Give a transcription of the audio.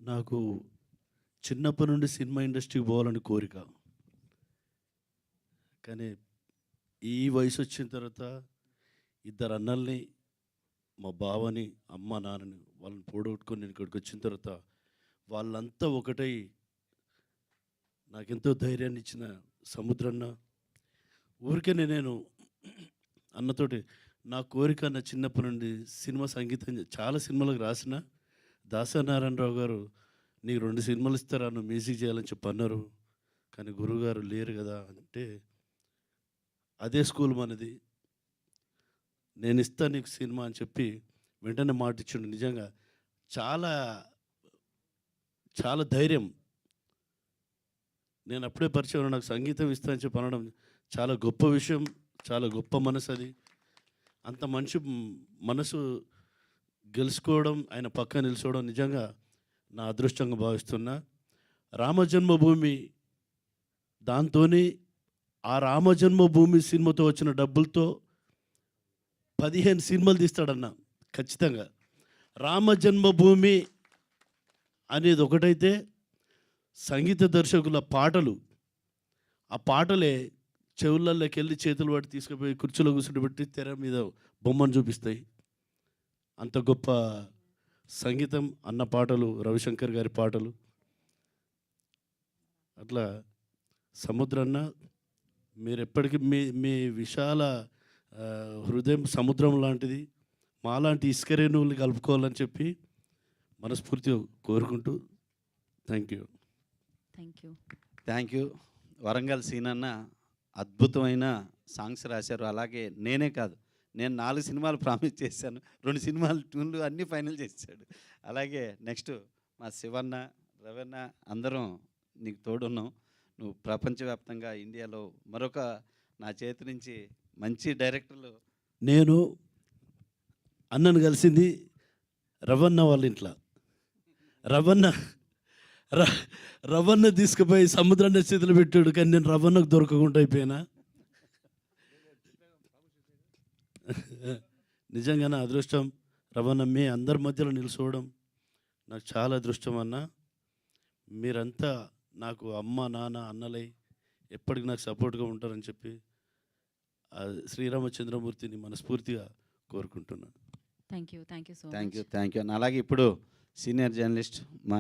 నాకు చిన్నప్పటి నుండి సినిమా ఇండస్ట్రీకి పోవాలని కోరిక. కానీ ఈ వయసు వచ్చిన తర్వాత ఇద్దరు అన్నల్ని, మా బావని, అమ్మ, నాన్నని వాళ్ళని పోగొట్టుకొని నేను ఇక్కడికి వచ్చిన తర్వాత వాళ్ళంతా ఒకటై నాకెంతో ధైర్యాన్ని ఇచ్చిన సముద్రన్న, ఊరికనే నేను అన్నతోటి నా కోరిక నా చిన్నప్పటి నుండి సినిమా సంగీతం చాలా సినిమాలకు రాసిన దాసనారాయణరావు గారు నీకు 2 సినిమాలు ఇస్తారా నువ్వు మ్యూజిక్ చేయాలని చెప్పి అన్నారు. కానీ గురువుగారు లేరు కదా అంటే అదే స్కూల్ మనది, నేను ఇస్తాను నీకు సినిమా అని చెప్పి వెంటనే మాట ఇచ్చిండు. నిజంగా చాలా చాలా ధైర్యం. నేను అప్పుడే పరిచయం నాకు సంగీతం ఇస్తా అని చెప్పి అనడం చాలా గొప్ప విషయం, చాలా గొప్ప మనసు అది. అంత మంచి మనసు గెలుచుకోవడం, ఆయన పక్కన నిలుచోవడం నిజంగా నా అదృష్టంగా భావిస్తున్నా. రామజన్మభూమి దాంతోని ఆ రామజన్మభూమి సినిమాతో వచ్చిన డబ్బులతో 15 సినిమాలు తీస్తాడన్న ఖచ్చితంగా. రామజన్మభూమి అనేది ఒకటైతే సంగీత దర్శకుల పాటలు, ఆ పాటలే చెవులలోకి వెళ్ళి చేతులు పట్టి తీసుకుపోయి కుర్చీలో కూర్చుంటబెట్టి తెర మీద బొమ్మను చూపిస్తాయి. అంత గొప్ప సంగీతం అన్న పాటలు, రవిశంకర్ గారి పాటలు. అట్లా సముద్రన్న మీరు ఎప్పటికీ మీ మీ విశాల హృదయం సముద్రం లాంటిది, మాలాంటి ఇసుక రేణువుల్ని కలుపుకోవాలని చెప్పి మనస్ఫూర్తిగా కోరుకుంటూ thank you. Thank you. Warangal సీనన్న అద్భుతమైన సాంగ్స్ రాశారు. అలాగే నేనే కాదు, నేను 4 సినిమాలు ప్రామిస్ చేశాను, 2 సినిమాలు ట్యూన్లు అన్నీ ఫైనల్ చేశాడు. అలాగే నెక్స్ట్ మా శివన్న, రవన్న అందరం నీకు తోడున్నాం. నువ్వు ప్రపంచవ్యాప్తంగా ఇండియాలో మరొక నా చేతి నుంచి మంచి డైరెక్టర్లు. నేను అన్నను కలిసింది రవణ వాళ్ళ ఇంట్లో. రవణ తీసుకుపోయి సముద్రాన్ని చేతులు పెట్టాడు, కానీ నేను రవణకు దొరకకుండా అయిపోయినా. నిజంగా నా అదృష్టం రవణ మీ అందరి మధ్యలో నిలుచోవడం నాకు చాలా అదృష్టం అన్న. మీరంతా నాకు అమ్మ, నాన్న, అన్నలై ఎప్పటికి నాకు సపోర్ట్గా ఉంటారని చెప్పి శ్రీరామచంద్రమూర్తిని మనస్ఫూర్తిగా కోరుకుంటున్నాను. Thank you. అలాగే ఇప్పుడు సీనియర్ జర్నలిస్ట్ మా